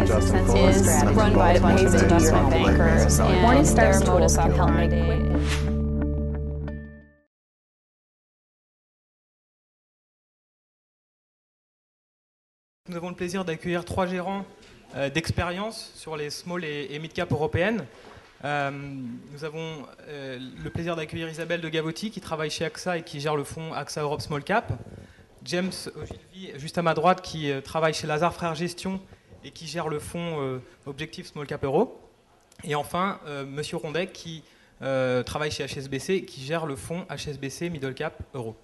Sense is run by a bunch of investment bankers, and their modus operandi. Nous avons le plaisir d'accueillir 3 gérants d'expérience sur les small et mid-cap européennes. Nous avons le plaisir d'accueillir Isabelle de Gavotti qui travaille chez AXA et qui gère le fonds AXA Europe Small Cap. James Ogilvy, juste à ma droite, qui travaille chez Lazare Frères Gestion et qui gère le fonds Objectif Small Cap Euro. Et enfin, Monsieur Rondet qui travaille chez HSBC et qui gère le fonds HSBC Middle Cap Euro.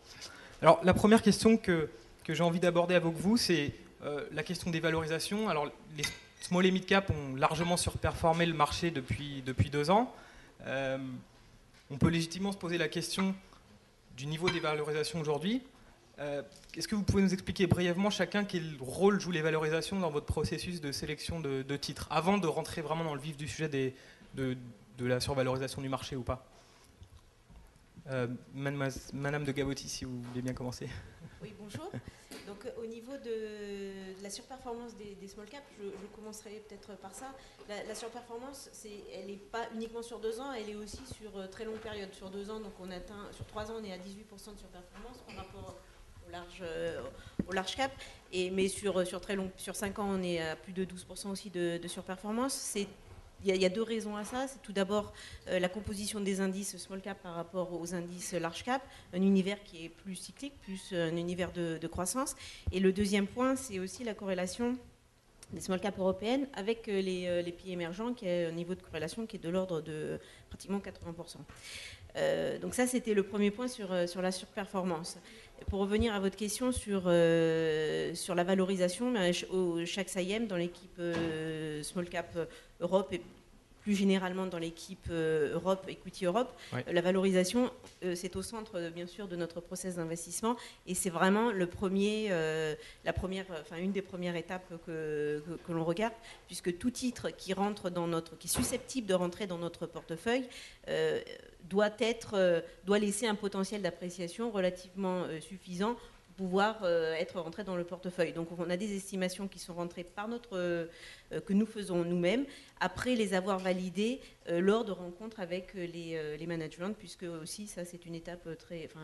Alors la première question que j'ai envie d'aborder avec vous, c'est la question des valorisations. Alors, les small et mid cap ont largement surperformé le marché depuis 2 ans. On peut légitimement se poser la question du niveau des valorisations aujourd'hui. Est-ce que vous pouvez nous expliquer brièvement chacun quel rôle jouent les valorisations dans votre processus de sélection de titres, avant de rentrer vraiment dans le vif du sujet de la survalorisation du marché ou pas? Madame de Gavotti, si vous voulez bien commencer. Oui, bonjour. Donc au niveau de la surperformance des small caps, je commencerai peut-être par ça. La surperformance, elle n'est pas uniquement sur 2 ans, elle est aussi sur très longue période. Sur 2 ans, donc on atteint, sur 3 ans, on est à 18% de surperformance par rapport au large cap. Mais sur 5 ans, on est à plus de 12% aussi de surperformance. Il y a 2 raisons à ça. C'est tout d'abord la composition des indices small cap par rapport aux indices large cap, un univers qui est plus cyclique, plus un univers de croissance. Et le deuxième point, c'est aussi la corrélation des small cap européennes avec les pays émergents, qui est un niveau de corrélation qui est de l'ordre de pratiquement 80%. Donc ça, c'était le premier point sur la surperformance. Et pour revenir à votre question sur la valorisation, chaque SIM dans l'équipe Small Cap Europe et plus généralement dans l'équipe Europe, Equity Europe, ouais. La valorisation, c'est au centre, bien sûr, de notre process d'investissement et c'est vraiment une des premières étapes que l'on regarde, puisque tout titre qui est susceptible de rentrer dans notre portefeuille doit laisser un potentiel d'appréciation relativement suffisant pour pouvoir être rentré dans le portefeuille. Donc on a des estimations qui sont rentrées que nous faisons nous-mêmes, après les avoir validées lors de rencontres avec les managements, puisque aussi ça c'est une étape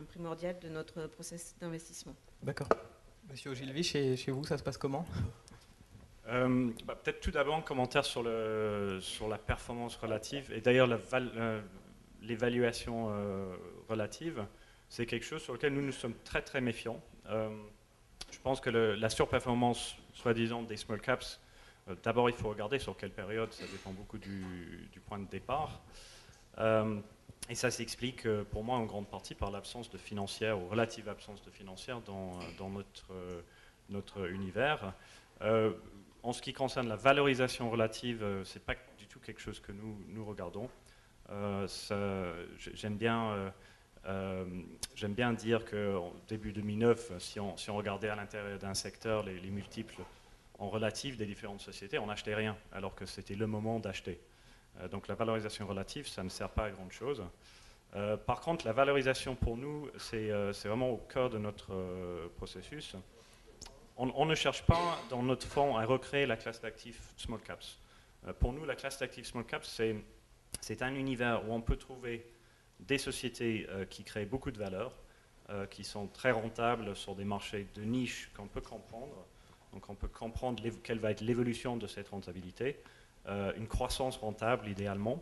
primordiale de notre process d'investissement. D'accord. Monsieur Ogilvy, chez vous, ça se passe comment ? Peut-être tout d'abord un commentaire sur la performance relative, et d'ailleurs l'évaluation relative, c'est quelque chose sur lequel nous sommes très très méfiants. Je pense que la surperformance, soi-disant, des small caps, d'abord il faut regarder sur quelle période, ça dépend beaucoup du point de départ. Et ça s'explique pour moi en grande partie par l'absence de financière, ou relative absence de financière dans notre univers. En ce qui concerne la valorisation relative, ce n'est pas du tout quelque chose que nous regardons. J'aime bien dire qu'au début 2009, si on regardait à l'intérieur d'un secteur les multiples en relatif des différentes sociétés, on n'achetait rien, alors que c'était le moment d'acheter. Donc la valorisation relative, ça ne sert pas à grand chose. Par contre, la valorisation pour nous, c'est vraiment au cœur de notre processus. On ne cherche pas dans notre fonds à recréer la classe d'actifs small caps. Pour nous, la classe d'actifs small caps, c'est un univers où on peut trouver des sociétés qui créent beaucoup de valeur, qui sont très rentables sur des marchés de niche qu'on peut comprendre. Donc on peut comprendre quelle va être l'évolution de cette rentabilité, une croissance rentable idéalement,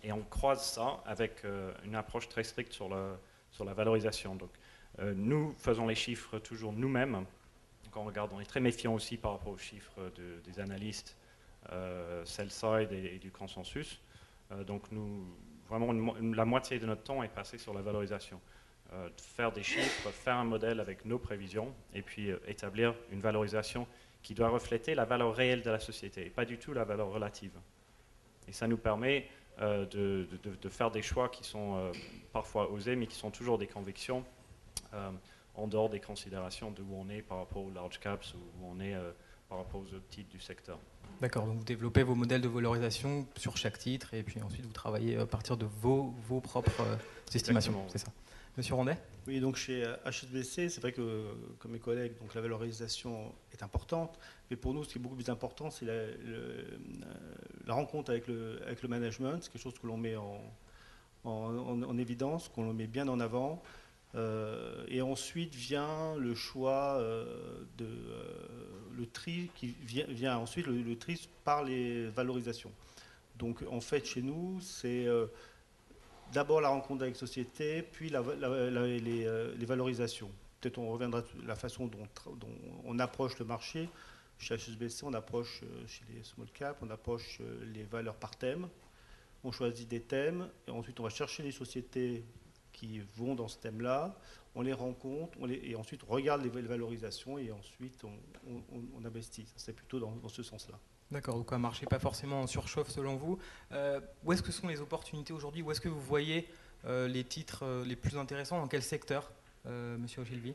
et on croise ça avec une approche très stricte sur la valorisation. Donc nous faisons les chiffres toujours nous-mêmes. Quand on regarde, on est très méfiant aussi par rapport aux chiffres des analystes sell-side et du consensus. Donc vraiment la moitié de notre temps est passé sur la valorisation. Faire des chiffres, faire un modèle avec nos prévisions et puis établir une valorisation qui doit refléter la valeur réelle de la société et pas du tout la valeur relative. Et ça nous permet de faire des choix qui sont parfois osés mais qui sont toujours des convictions en dehors des considérations de où on est par rapport aux large caps ou où on est par rapport aux autres titres du secteur. D'accord, donc vous développez vos modèles de valorisation sur chaque titre et puis ensuite vous travaillez à partir de vos propres estimations, c'est ça. Monsieur Rondet? Oui, donc chez HSBC, c'est vrai que, comme mes collègues, donc la valorisation est importante, mais pour nous, ce qui est beaucoup plus important, c'est la rencontre avec le management. C'est quelque chose que l'on met en évidence, qu'on met bien en avant. Et ensuite vient le choix, le tri, qui vient ensuite le tri par les valorisations. Donc en fait, chez nous, c'est d'abord la rencontre avec la société, puis les valorisations. Peut-être on reviendra sur la façon dont on approche le marché. Chez HSBC, on approche chez les small caps, on approche les valeurs par thème. On choisit des thèmes et ensuite on va chercher les sociétés qui vont dans ce thème-là, on les rencontre, et ensuite on regarde les valorisations et ensuite on investit. C'est plutôt dans ce sens-là. D'accord, donc un marché pas forcément en surchauffe selon vous. Où est-ce que sont les opportunités aujourd'hui? Où est-ce que vous voyez les titres les plus intéressants? Dans quel secteur, Monsieur Ogilvy?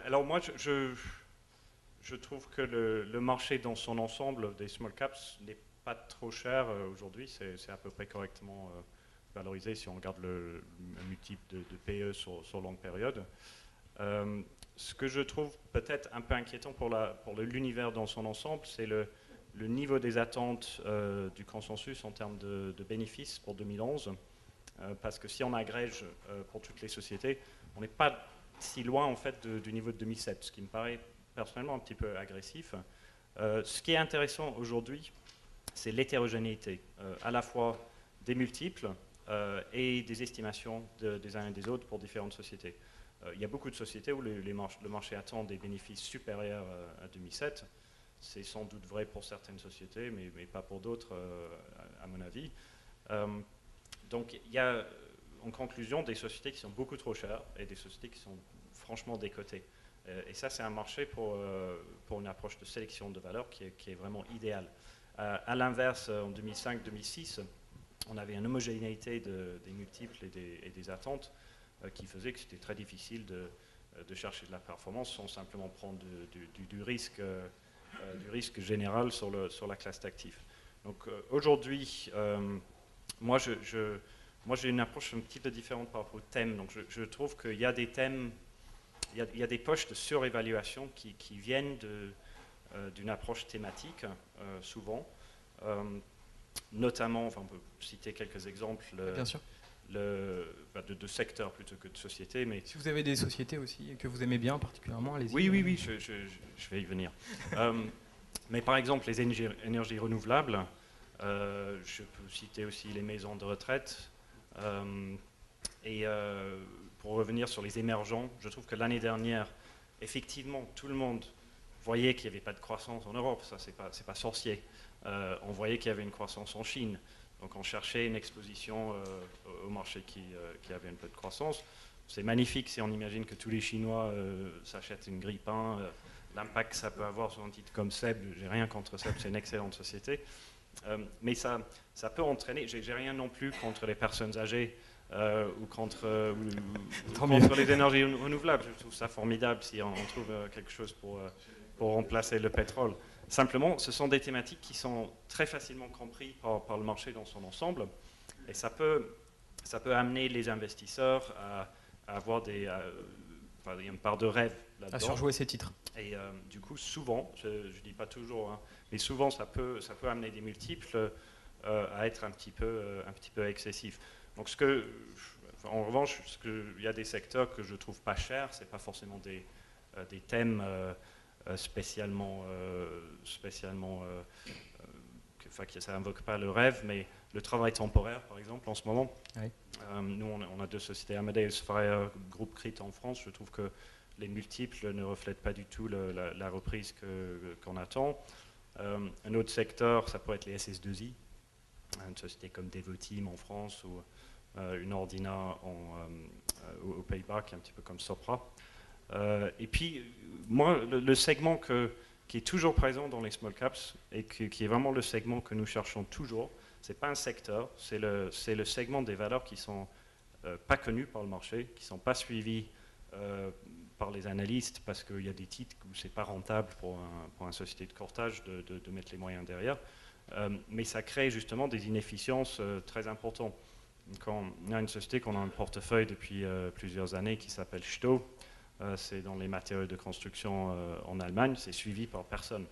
Alors moi, je trouve que le marché dans son ensemble des small caps n'est pas trop cher aujourd'hui. C'est à peu près correctement valorisé si on regarde le multiple de PE sur longue période. Ce que je trouve peut-être un peu inquiétant pour l'univers dans son ensemble, c'est le niveau des attentes du consensus en termes de bénéfices pour 2011. Parce que si on agrège pour toutes les sociétés, on n'est pas si loin en fait du niveau de 2007, ce qui me paraît personnellement un petit peu agressif. Ce qui est intéressant aujourd'hui, c'est l'hétérogénéité, à la fois des multiples et des estimations des uns et des autres pour différentes sociétés. Il y a beaucoup de sociétés où le marché attend des bénéfices supérieurs à 2007. C'est sans doute vrai pour certaines sociétés, mais pas pour d'autres, à mon avis. Donc il y a en conclusion des sociétés qui sont beaucoup trop chères et des sociétés qui sont franchement décotées. Et ça, c'est un marché pour une approche de sélection de valeur qui est vraiment idéale. À l'inverse, en 2005-2006, on avait une homogénéité des multiples et des attentes qui faisait que c'était très difficile de chercher de la performance sans simplement prendre du risque général sur la classe d'actifs. Donc aujourd'hui, moi j'ai une approche un petit peu différente par rapport au thème. Donc je trouve qu'il y a des thèmes, il y a des poches de surévaluation qui viennent d'une approche thématique, souvent. Notamment, enfin, on peut citer quelques exemples. Bien sûr. De secteurs plutôt que de sociétés. Mais si vous avez des sociétés aussi que vous aimez bien particulièrement, allez-y. Oui, je vais y venir. Mais par exemple, les énergies renouvelables, je peux citer aussi les maisons de retraite. Pour revenir sur les émergents, je trouve que l'année dernière, effectivement, tout le monde voyait qu'il n'y avait pas de croissance en Europe. Ça, c'est pas sorcier. On voyait qu'il y avait une croissance en Chine. Donc on cherchait une exposition au marché qui avait un peu de croissance. C'est magnifique si on imagine que tous les Chinois s'achètent une grille-pain. L'impact que ça peut avoir sur un titre comme SEB, j'ai rien contre SEB, c'est une excellente société. Mais ça peut entraîner, j'ai rien non plus contre les personnes âgées ou contre les énergies renouvelables. Je trouve ça formidable si on trouve quelque chose pour remplacer le pétrole. Simplement, ce sont des thématiques qui sont très facilement comprises par le marché dans son ensemble, et ça peut amener les investisseurs à avoir il y a une part de rêve là-dedans. À surjouer ces titres. Et du coup, souvent, je ne dis pas toujours, hein, mais souvent ça peut amener des multiples à être un petit peu excessif. Donc en revanche, il y a des secteurs que je trouve pas chers, c'est pas forcément des thèmes spécialement ça invoque pas le rêve, mais le travail temporaire, par exemple, en ce moment. Oui. Nous, on a deux sociétés, Amadeus Fire, Groupe Crit en France. Je trouve que les multiples ne reflètent pas du tout la reprise qu'on attend. Un autre secteur, ça pourrait être les SS2I, une société comme Devoteam en France ou une Ordina aux Pays-Bas, qui est un petit peu comme Sopra. Et puis, moi, le segment qui est toujours présent dans les small caps et qui est vraiment le segment que nous cherchons toujours, ce n'est pas un secteur, c'est le segment des valeurs qui ne sont pas connues par le marché, qui ne sont pas suivies par les analystes parce qu'il y a des titres où ce n'est pas rentable pour une société de courtage de mettre les moyens derrière. Mais ça crée justement des inefficiences très importantes. Il y a une société qu'on a un portefeuille depuis plusieurs années qui s'appelle Sto. C'est dans les matériaux de construction en Allemagne. C'est suivi par personne.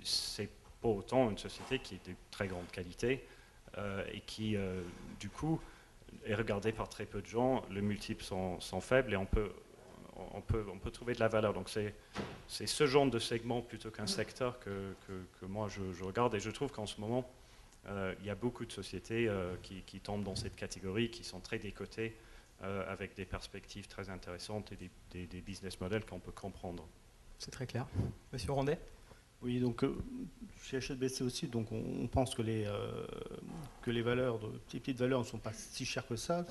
C'est pas autant une société qui est de très grande qualité et qui, du coup, est regardée par très peu de gens. Les multiples sont faibles et on peut trouver de la valeur. Donc c'est ce genre de segment plutôt qu'un secteur que moi je regarde, et je trouve qu'en ce moment il y a beaucoup de sociétés qui tombent dans cette catégorie, qui sont très décotées avec des perspectives très intéressantes et des business models qu'on peut comprendre. C'est très clair. Monsieur Rondet? Oui, donc chez HSBC aussi, donc on pense que les valeurs, les petites valeurs ne sont pas si chères que ça.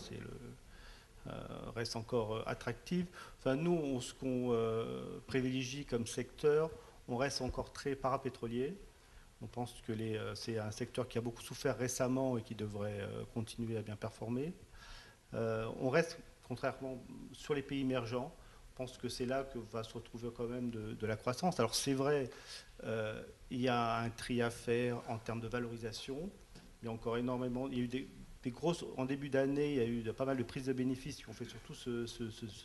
Reste encore attractive. Enfin, nous, ce qu'on privilégie comme secteur, on reste encore très parapétrolier. On pense que c'est un secteur qui a beaucoup souffert récemment et qui devrait continuer à bien performer. On reste, contrairement sur les pays émergents, on pense que c'est là que va se retrouver quand même de la croissance. Alors c'est vrai, il y a un tri à faire en termes de valorisation. Il y a encore énormément, il y a eu des grosses, en début d'année, il y a eu pas mal de prises de bénéfices qui ont fait surtout ce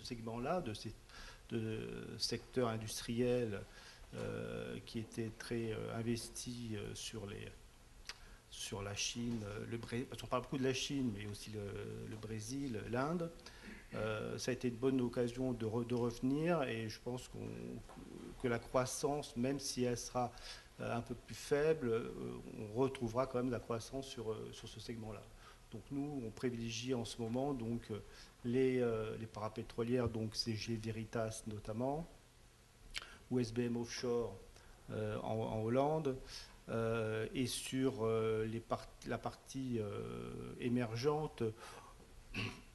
segment-là, de secteur industriel qui était très investi sur la Chine, parce qu'on parle beaucoup de la Chine, mais aussi le Brésil, l'Inde. Ça a été une bonne occasion de revenir, et je pense que la croissance, même si elle sera un peu plus faible, on retrouvera quand même la croissance sur ce segment-là. Donc nous, on privilégie en ce moment donc, les parapétrolières, donc CG Veritas notamment, ou SBM Offshore en Hollande, et sur la partie émergente,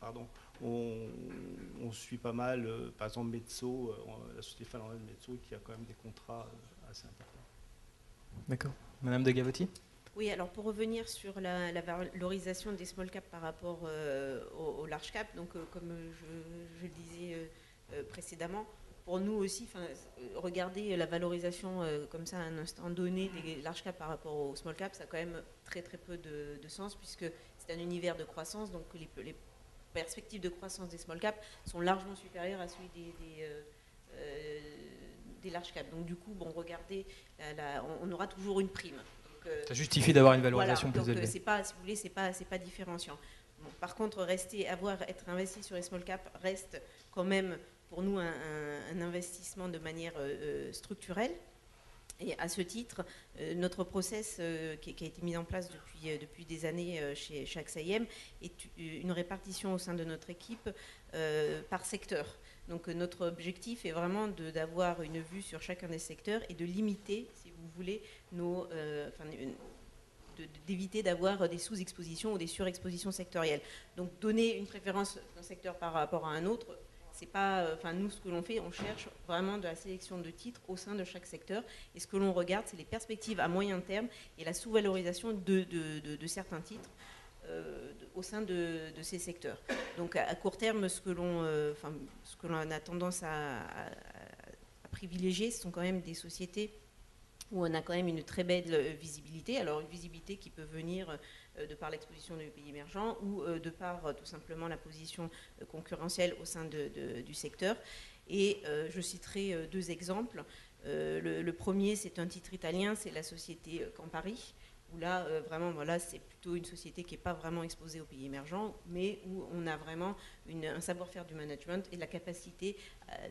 pardon, on suit pas mal, par exemple Metso, la société finlandaise Metso, qui a quand même des contrats assez importants. D'accord. Madame de Gavotti? Oui, alors pour revenir sur la valorisation des small cap par rapport au large cap, donc comme je le disais précédemment, pour nous aussi, regarder la valorisation comme ça à un instant donné des large cap par rapport au small cap, ça a quand même très très peu de sens, puisque c'est un univers de croissance, donc les perspectives de croissance des small cap sont largement supérieures à celui des large cap. Donc du coup, bon, regardez, on aura toujours une prime. Ça justifie d'avoir une valorisation voilà, plus élevée. C'est pas, si vous voulez, c'est pas différenciant. Bon, par contre, être investi sur les small cap reste quand même pour nous un investissement de manière structurelle. Et à ce titre, notre process qui a été mis en place depuis des années chez AXA IM est une répartition au sein de notre équipe par secteur. Donc notre objectif est vraiment d'avoir une vue sur chacun des secteurs et de limiter, si vous voulez, d'éviter d'avoir des sous-expositions ou des surexpositions sectorielles. Donc donner une préférence d'un secteur par rapport à un autre, c'est pas, nous, ce que l'on fait, on cherche vraiment de la sélection de titres au sein de chaque secteur. Et ce que l'on regarde, c'est les perspectives à moyen terme et la sous-valorisation de certains titres au sein de ces secteurs. Donc à court terme, ce que l'on a tendance à privilégier, ce sont quand même des sociétés où on a quand même une très belle visibilité. Alors une visibilité qui peut venir de par l'exposition des pays émergents ou de par tout simplement la position concurrentielle au sein du secteur. Et je citerai deux exemples. Le premier, c'est un titre italien, c'est la société Campari, où là, vraiment, voilà, c'est plutôt une société qui n'est pas vraiment exposée aux pays émergents, mais où on a vraiment un savoir-faire du management et la capacité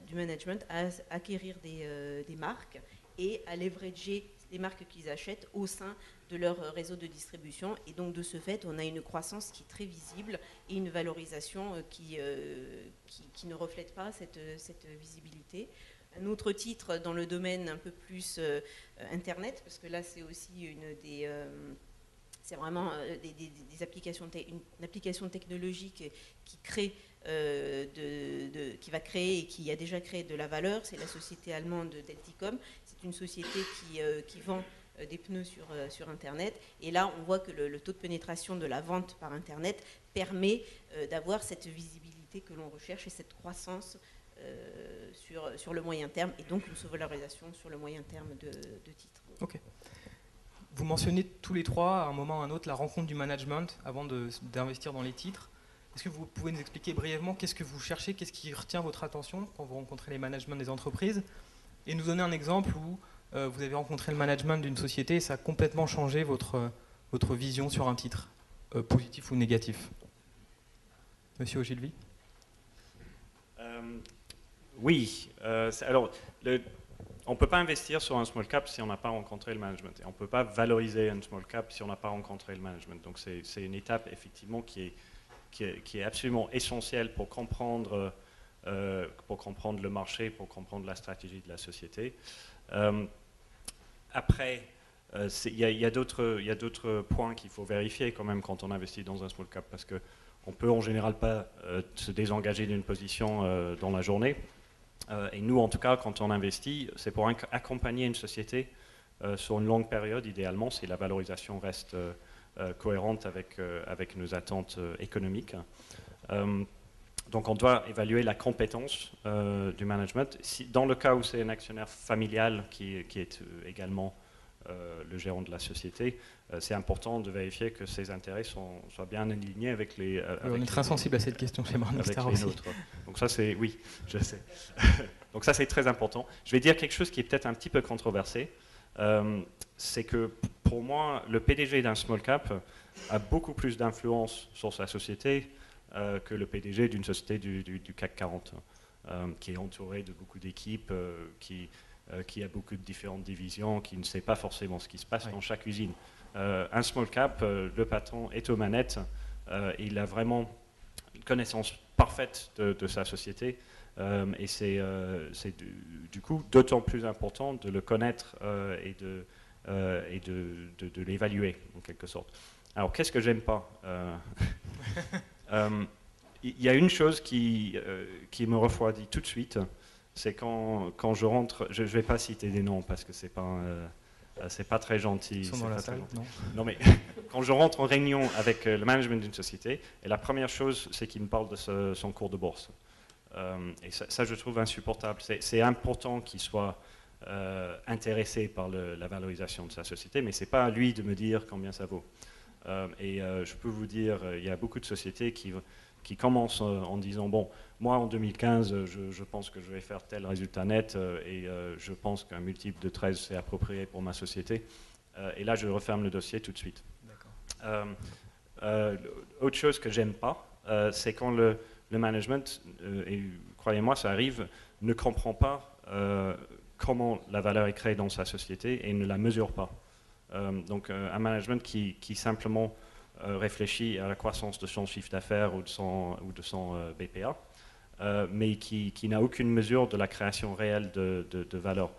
du management à acquérir des marques et à leverager les marques qu'ils achètent au sein de leur réseau de distribution. Et donc, de ce fait, on a une croissance qui est très visible et une valorisation qui ne reflète pas cette visibilité. Un autre titre dans le domaine un peu plus Internet, parce que là, c'est aussi c'est vraiment des applications, une application technologique qui crée qui va créer et qui a déjà créé de la valeur. C'est la société allemande Delticom. C'est une société qui vend des pneus sur Internet. Et là, on voit que le taux de pénétration de la vente par Internet permet d'avoir cette visibilité que l'on recherche et cette croissance sur le moyen terme, et donc une sous-valorisation sur le moyen terme de titres. Ok. vous mentionnez tous les trois, à un moment ou à un autre, la rencontre du management avant d'investir dans les titres. Est-ce que vous pouvez nous expliquer brièvement qu'est-ce que vous cherchez, qu'est-ce qui retient votre attention quand vous rencontrez les managements des entreprises, et nous donner un exemple où vous avez rencontré le management d'une société et ça a complètement changé votre vision sur un titre, positif ou négatif. Monsieur Ogilvy? Oui. Alors, on ne peut pas investir sur un small cap si on n'a pas rencontré le management. Et on ne peut pas valoriser un small cap si on n'a pas rencontré le management. Donc c'est une étape effectivement qui est absolument essentielle pour comprendre le marché, pour comprendre la stratégie de la société. Après, il y a d'autres points qu'il faut vérifier quand même quand on investit dans un small cap, parce qu'on ne peut en général pas se désengager d'une position dans la journée. Et nous, en tout cas, quand on investit, c'est pour accompagner une société sur une longue période, idéalement, si la valorisation reste cohérente avec nos attentes économiques. Donc on doit évaluer la compétence du management. Dans le cas où c'est un actionnaire familial qui est également le gérant de la société, c'est important de vérifier que ses intérêts soient bien alignés avec les... on est très sensible à cette question chez Morningstar aussi. Nôtres. Donc ça c'est... Oui, je sais. Donc ça c'est très important. Je vais dire quelque chose qui est peut-être un petit peu controversé. C'est que pour moi, le PDG d'un small cap a beaucoup plus d'influence sur sa société que le PDG d'une société du CAC 40, qui est entouré de beaucoup d'équipes, qui a beaucoup de différentes divisions, qui ne sait pas forcément ce qui se passe dans chaque usine. Un small cap, le patron est aux manettes, il a vraiment une connaissance parfaite de sa société, et c'est du coup d'autant plus important de le connaître et de l'évaluer en quelque sorte. Alors qu'est-ce que j'aime pas? Il y a une chose qui me refroidit tout de suite, c'est quand je rentre, je ne vais pas citer des noms parce que c'est pas très gentil. Ils sont dans la salle, non, mais quand je rentre en réunion avec le management d'une société, et la première chose, c'est qu'il me parle de son cours de bourse. Et ça, je trouve insupportable. C'est important qu'il soit intéressé par la valorisation de sa société, mais ce n'est pas à lui de me dire combien ça vaut. Je peux vous dire, il y a beaucoup de sociétés qui commencent en disant, bon, moi en 2015, je pense que je vais faire tel résultat net et je pense qu'un multiple de 13 c'est approprié pour ma société. Et là, je referme le dossier tout de suite. Autre chose que j'aime pas, c'est quand le management, et croyez-moi, ça arrive, ne comprend pas comment la valeur est créée dans sa société et ne la mesure pas. Donc un management qui simplement réfléchit à la croissance de son chiffre d'affaires ou de son BPA, mais qui n'a aucune mesure de la création réelle de valeur.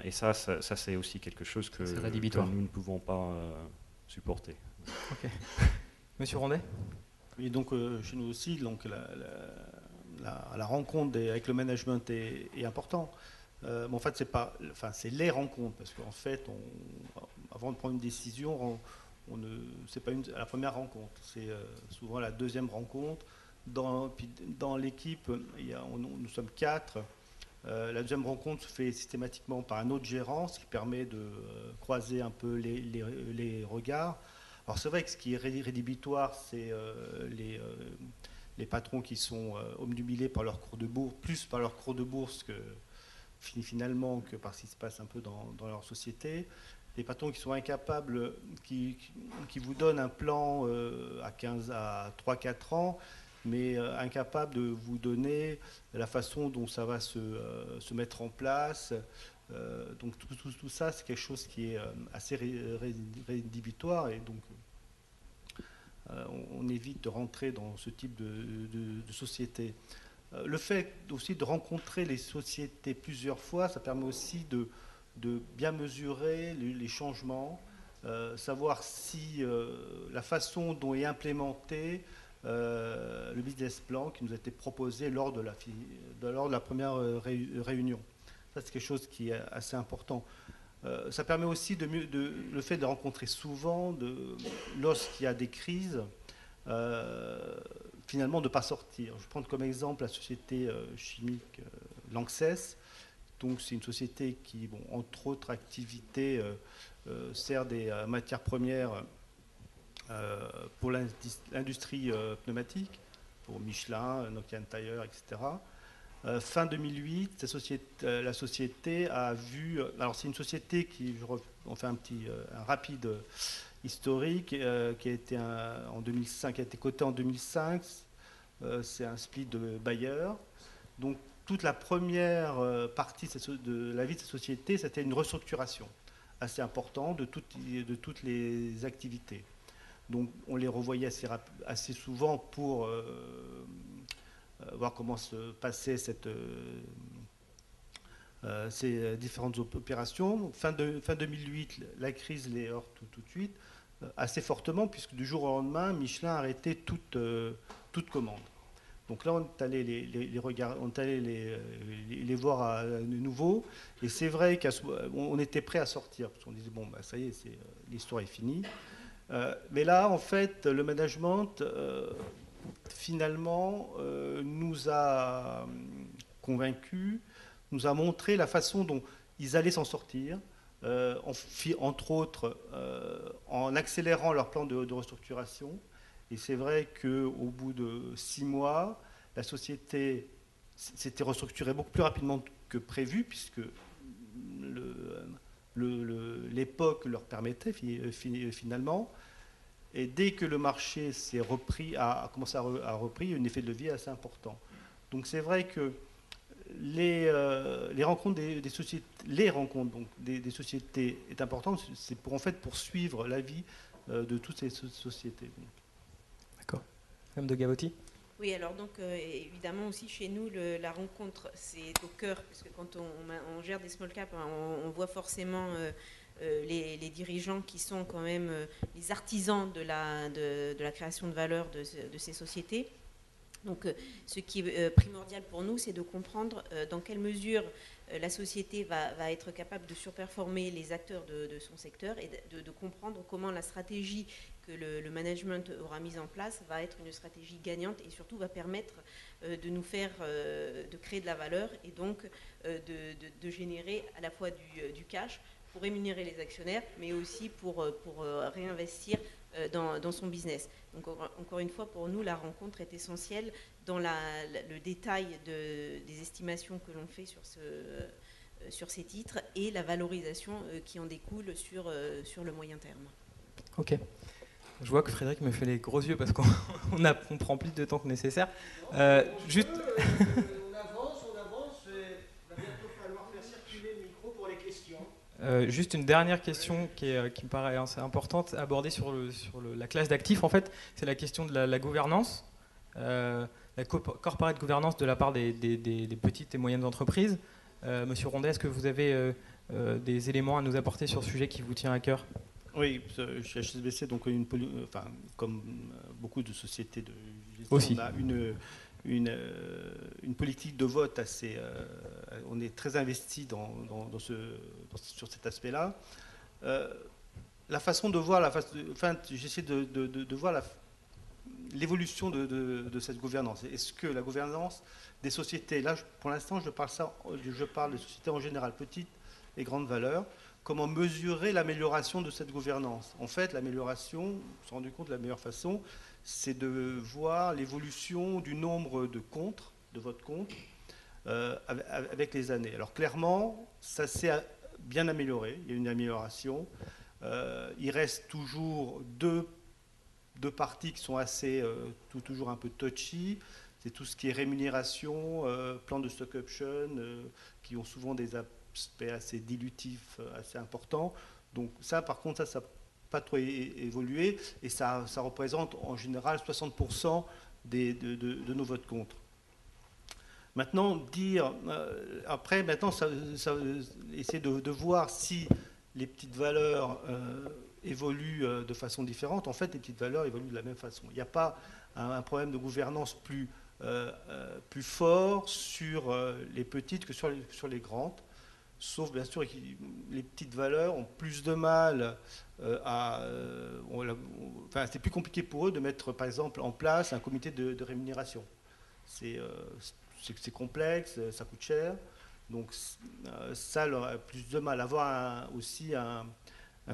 Et ça c'est aussi quelque chose que nous ne pouvons pas supporter. Okay. Monsieur Rondet? Oui, donc chez nous aussi, donc, la rencontre avec le management est important. Mais en fait, c'est les rencontres, parce qu'en fait, avant de prendre une décision, c'est pas la première rencontre, c'est souvent la deuxième rencontre. Dans l'équipe, nous sommes 4. La deuxième rencontre se fait systématiquement par un autre gérant, ce qui permet de croiser un peu les regards. Alors c'est vrai que ce qui est rédhibitoire, c'est les patrons qui sont obnubilés par leur cours de bourse, plus par leur cours de bourse finalement que par ce qui se passe un peu dans leur société. Les patrons qui sont incapables, qui vous donnent un plan à 3-4 ans, mais incapables de vous donner la façon dont ça va se mettre en place. Donc tout ça, c'est quelque chose qui est assez rédhibitoire, et donc on évite de rentrer dans ce type de société. Le fait aussi de rencontrer les sociétés plusieurs fois, ça permet aussi de bien mesurer les changements, savoir si la façon dont est implémenté le business plan qui nous a été proposé lors de la première réunion. Ça, c'est quelque chose qui est assez important. Ça permet aussi le fait de rencontrer souvent, lorsqu'il y a des crises, finalement de ne pas sortir. Je vais prendre comme exemple la société chimique Lanxess, Donc c'est une société qui, bon, entre autres activités, sert des matières premières pour l'industrie pneumatique, pour Michelin, Nokian Tire, etc. Fin 2008, la société a vu... Alors c'est une société qui, on fait un rapide historique, qui a été en 2005, qui a été cotée en 2005. C'est un split de Bayer. Donc toute la première partie de la vie de cette société, c'était une restructuration assez importante de toutes les activités. Donc on les revoyait assez souvent pour voir comment se passaient ces différentes opérations. Fin 2008, la crise les heurte tout de suite, assez fortement, puisque du jour au lendemain, Michelin a arrêté toute commande. Donc là, on est allé les voir de nouveau, et c'est vrai qu'on était prêt à sortir, parce qu'on disait, bon, bah, ça y est, l'histoire est finie. Mais là, en fait, le management, finalement, nous a convaincus, nous a montré la façon dont ils allaient s'en sortir, entre autres en accélérant leur plan de restructuration. Et c'est vrai qu'au bout de 6 mois, la société s'était restructurée beaucoup plus rapidement que prévu, puisque l'époque leur permettait finalement. Et dès que le marché a commencé à repris, il y a eu un effet de levier assez important. Donc c'est vrai que les rencontres des sociétés est importante, c'est pour suivre la vie de toutes ces sociétés. D'accord. Madame de Gavotti. Oui, alors donc évidemment aussi chez nous, la rencontre, c'est au cœur, parce que quand on gère des small caps, on voit forcément les dirigeants qui sont quand même les artisans de la création de valeur de ces sociétés. Donc ce qui est primordial pour nous, c'est de comprendre dans quelle mesure la société va être capable de surperformer les acteurs de son secteur, et de comprendre comment la stratégie que le management aura mise en place va être une stratégie gagnante, et surtout va permettre de nous faire, de créer de la valeur, et donc de générer à la fois du cash pour rémunérer les actionnaires, mais aussi pour réinvestir dans son business. Donc encore une fois, pour nous, la rencontre est essentielle dans le détail des estimations que l'on fait sur ces titres, et la valorisation qui en découle sur le moyen terme. Ok. Je vois que Frédéric me fait les gros yeux parce qu'on prend plus de temps que nécessaire. Juste... On avance, il va bientôt falloir faire circuler le micro pour les questions. Juste une dernière question qui me paraît assez importante à aborder sur la classe d'actifs, en fait, c'est la question de la gouvernance, la corporate gouvernance de la part des petites et moyennes entreprises. Monsieur Rondet, est-ce que vous avez des éléments à nous apporter sur ce sujet qui vous tient à cœur ? Oui, chez HSBC, donc comme beaucoup de sociétés de gestion, aussi. On a une politique de vote assez... on est très investi sur cet aspect-là. La façon de voir... j'essaie de voir l'évolution de cette gouvernance. Est-ce que la gouvernance des sociétés... Là, pour l'instant, je parle des sociétés en général, petites et grandes valeurs. Comment mesurer l'amélioration de cette gouvernance? En fait, l'amélioration, on s'est rendu compte de la meilleure façon, c'est de voir l'évolution du nombre de votes contre, avec les années. Alors clairement, ça s'est bien amélioré, il y a une amélioration. Il reste toujours deux parties qui sont toujours un peu touchy. C'est tout ce qui est rémunération, plan de stock option, qui ont souvent des aspect assez dilutif, assez important. Donc ça, par contre, ça n'a pas trop évolué, et ça représente en général 60% de nos votes contre. Maintenant, essayer de voir si les petites valeurs évoluent de façon différente. En fait, les petites valeurs évoluent de la même façon. Il n'y a pas un problème de gouvernance plus fort sur les petites que sur les grandes. Sauf, bien sûr, que les petites valeurs ont plus de mal c'est plus compliqué pour eux de mettre, par exemple, en place un comité de rémunération. C'est complexe, ça coûte cher. Donc ça leur a plus de mal. Avoir aussi un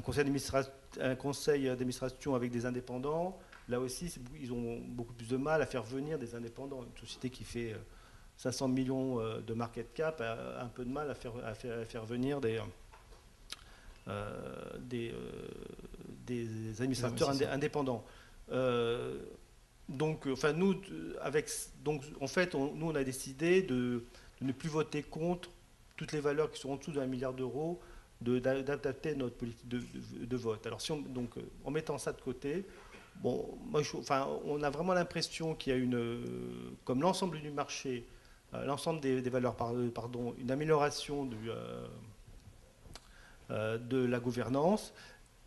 conseil d'administration avec des indépendants, là aussi, ils ont beaucoup plus de mal à faire venir des indépendants. Une société qui fait 500 millions de market cap a un peu de mal à faire venir des administrateurs indépendants. Donc, nous, on a décidé de ne plus voter contre toutes les valeurs qui sont en dessous d'1 milliard d'euros, d'adapter notre politique de vote. Alors, en mettant ça de côté, bon, on a vraiment l'impression qu'il y a comme l'ensemble du marché, l'ensemble des valeurs, une amélioration de la gouvernance,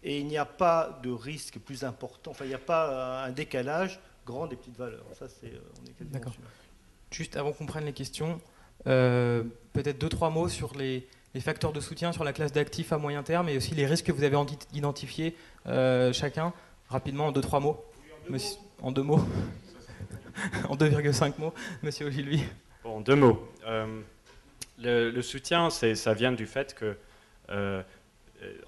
et il n'y a pas de risque plus important, il n'y a pas un décalage grand des petites valeurs. Ça, on est quasiment sûr. Juste avant qu'on prenne les questions, peut-être 2-3 mots sur les facteurs de soutien sur la classe d'actifs à moyen terme et aussi les risques que vous avez identifiés chacun, rapidement en 2-3 mots. Oui, en 2 mots. En 2,5 mots, monsieur Ogilvy. Bon, en 2 mots. Le soutien, ça vient du fait que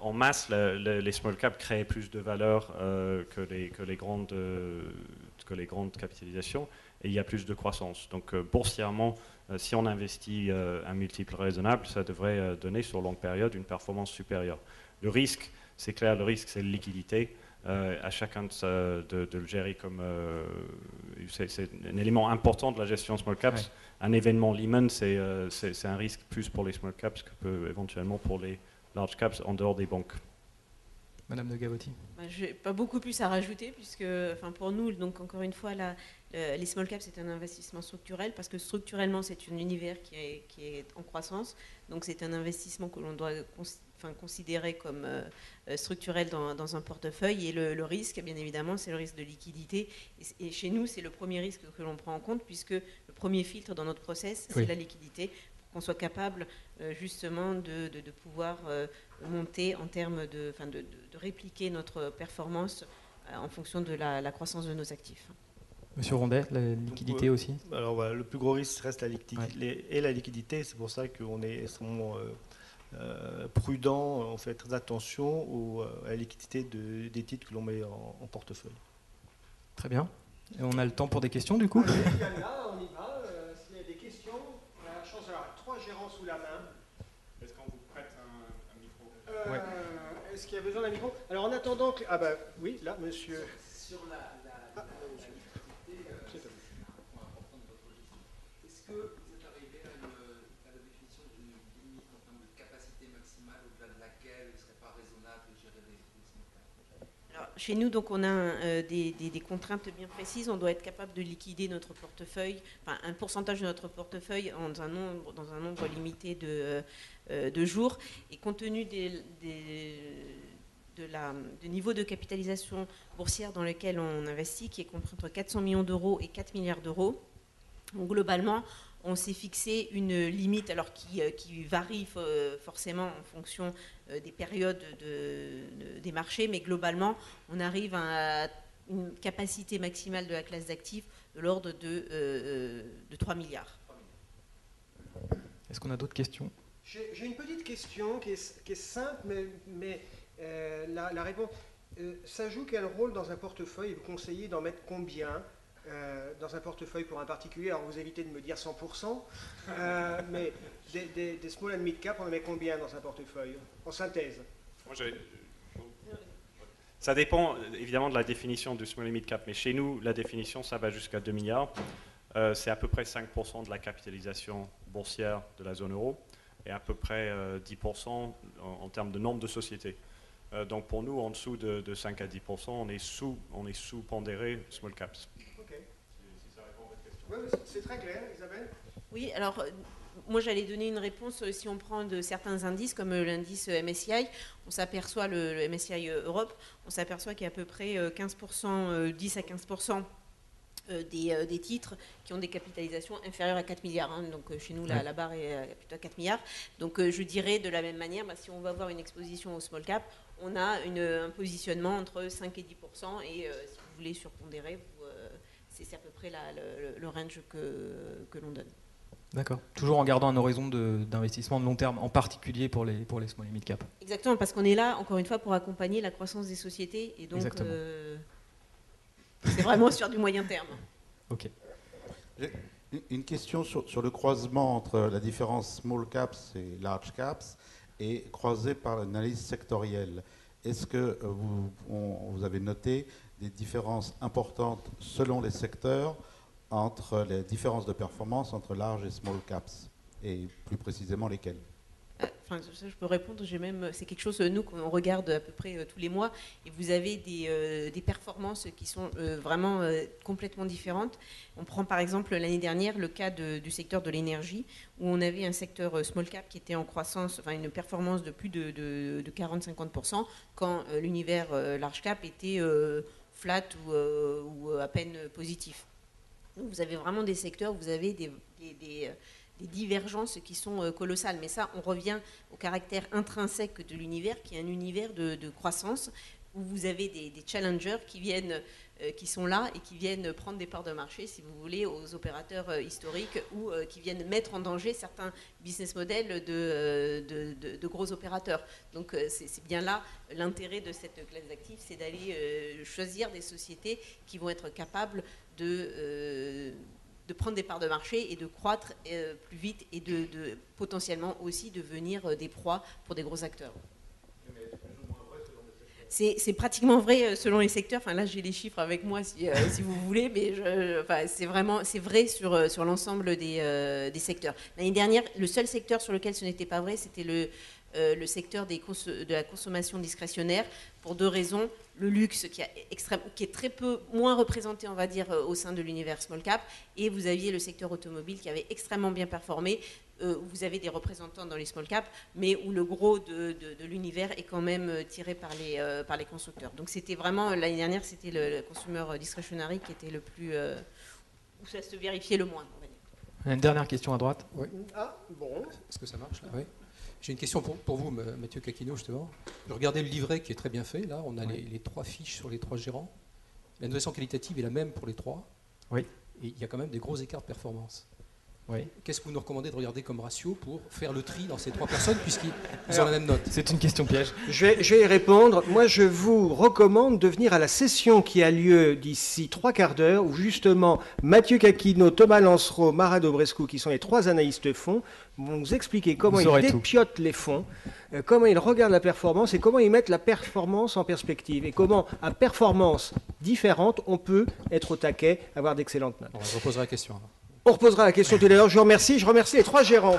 en masse, les small caps créent plus de valeur que les grandes capitalisations, et il y a plus de croissance. Donc boursièrement, si on investit un multiple raisonnable, ça devrait donner sur longue période une performance supérieure. Le risque, c'est clair, le risque c'est la liquidité. À chacun de le gérer comme... c'est un élément important de la gestion small caps. Ouais. Un événement Lehman, c'est un risque plus pour les small caps que éventuellement pour les large caps en dehors des banques. Madame de Gavotti. Je n'ai pas beaucoup plus à rajouter, puisque pour nous, donc encore une fois, les small caps, c'est un investissement structurel, parce que structurellement, c'est un univers qui est en croissance. Donc c'est un investissement que l'on doit considérer comme structurel dans un portefeuille. Et le risque, bien évidemment, c'est le risque de liquidité. Et chez nous, c'est le premier risque que l'on prend en compte, puisque le premier filtre dans notre process, c'est la liquidité, qu'on soit capable justement de pouvoir monter en termes de répliquer notre performance en fonction de la croissance de nos actifs. Monsieur Rondet, la liquidité aussi. Alors voilà, le plus gros risque reste la liquidité. C'est pour ça qu'on est extrêmement prudent, on fait très attention à la liquidité des titres que l'on met en portefeuille. Très bien. Et on a le temps pour des questions du coup. Allez, là, on y va. S'il y a des questions, on a la chance d'avoir 3 gérants sous la main. Est-ce qu'on vous prête un micro Est-ce qu'il y a besoin d'un micro? Alors en attendant que... Ah bah oui, là, monsieur... Sur la liquidité, c'est un point important de votre gestion. Est-ce que vous êtes arrivé à la définition d'une limite en termes de capacité maximale au-delà de laquelle il ne serait pas raisonnable de gérer des small caps? Alors, chez nous, donc, on a des contraintes bien précises. On doit être capable de liquider notre portefeuille, un pourcentage de notre portefeuille dans un nombre limité de jours. Et compte tenu du niveau de capitalisation boursière dans lequel on investit, qui est compris entre 400 millions d'euros et 4 milliards d'euros, donc, globalement, on s'est fixé une limite, alors qui varie forcément en fonction des périodes des marchés, mais globalement, on arrive à une capacité maximale de la classe d'actifs de l'ordre de 3 milliards. Est-ce qu'on a d'autres questions? J'ai une petite question qui est simple, mais la réponse... ça joue quel rôle dans un portefeuille? Vous conseillez d'en mettre combien dans un portefeuille pour un particulier? Alors vous évitez de me dire 100%, mais des small and mid cap, on en met combien dans un portefeuille? En synthèse. Ça dépend évidemment de la définition du small and mid cap, mais chez nous, la définition, ça va jusqu'à 2 milliards. C'est à peu près 5% de la capitalisation boursière de la zone euro et à peu près 10% en termes de nombre de sociétés. Donc pour nous, en dessous de 5 à 10%, on est sous-pondéré small caps. Ok. Si ça répond à votre question. Oui, c'est très clair, Isabelle. Oui, alors moi j'allais donner une réponse. Si on prend de certains indices comme l'indice MSCI, on s'aperçoit, le MSCI Europe, on s'aperçoit qu'il y a à peu près 15%, 10 à 15% des titres qui ont des capitalisations inférieures à 4 milliards. Hein. Donc chez nous, la barre est plutôt à 4 milliards. Donc je dirais de la même manière, si on va avoir une exposition au small cap, on a un positionnement entre 5 et 10%. Et si vous voulez surpondérer, c'est à peu près le range que l'on donne. D'accord. Toujours en gardant un horizon d'investissement de long terme, en particulier pour les small et mid cap. Exactement, parce qu'on est là, encore une fois, pour accompagner la croissance des sociétés. Et donc, c'est vraiment sur du moyen terme. Ok. Une question sur le croisement entre la différence small caps et large caps et croisé par l'analyse sectorielle. Est-ce que vous avez noté des différences importantes selon les secteurs entre les différences de performance entre large et small caps, et plus précisément lesquelles? Enfin, ça, je peux répondre. C'est quelque chose, nous, qu'on regarde à peu près tous les mois. Et vous avez des performances qui sont vraiment complètement différentes. On prend par exemple l'année dernière le cas du secteur de l'énergie, où on avait un secteur small cap qui était en croissance, enfin une performance de plus de 40-50%, quand l'univers large cap était flat ou à peine positif. Donc vous avez vraiment des secteurs où vous avez des divergences qui sont colossales. Mais ça, on revient au caractère intrinsèque de l'univers, qui est un univers de croissance, où vous avez des challengers qui sont là et qui viennent prendre des parts de marché, si vous voulez, aux opérateurs historiques, ou qui viennent mettre en danger certains business models de gros opérateurs. Donc c'est bien là l'intérêt de cette classe d'actifs, c'est d'aller choisir des sociétés qui vont être capables de prendre des parts de marché et de croître plus vite et de potentiellement aussi devenir des proies pour des gros acteurs. C'est pratiquement vrai selon les secteurs. Enfin, là, j'ai les chiffres avec moi si vous voulez, mais c'est vrai sur l'ensemble des secteurs. L'année dernière, le seul secteur sur lequel ce n'était pas vrai, c'était le secteur de la consommation discrétionnaire, pour deux raisons. Le luxe qui est très peu moins représenté, on va dire, au sein de l'univers small cap, et vous aviez le secteur automobile qui avait extrêmement bien performé. Vous avez des représentants dans les small cap, mais où le gros de l'univers est quand même tiré par les constructeurs. Donc c'était vraiment, l'année dernière, c'était le consumer discretionary qui était le plus, où ça se vérifiait le moins, on va dire. Une dernière question à droite. Oui. Ah, bon. Est-ce que ça marche là? Oui. J'ai une question pour vous, Mathieu Caquino, justement. Je regardais le livret qui est très bien fait. Là, on a les trois fiches sur les trois gérants. La notation qualitative est la même pour les trois. Oui. Et il y a quand même des gros écarts de performance. Oui. Qu'est-ce que vous nous recommandez de regarder comme ratio pour faire le tri dans ces trois personnes, puisqu'ils ont la même note? C'est une question piège. Je vais y répondre. Moi, je vous recommande de venir à la session qui a lieu d'ici 3/4 d'heure, où justement Mathieu Caquino, Thomas Lancereau, Mara Dobrescu, qui sont les trois analystes fonds, vont vous expliquer comment ils dépiotent les fonds, comment ils regardent la performance et comment ils mettent la performance en perspective, et comment, à performance différente, on peut être au taquet, avoir d'excellentes notes. Bon, je reposerai la question. On reposera la question tout à l'heure. Je remercie les trois gérants.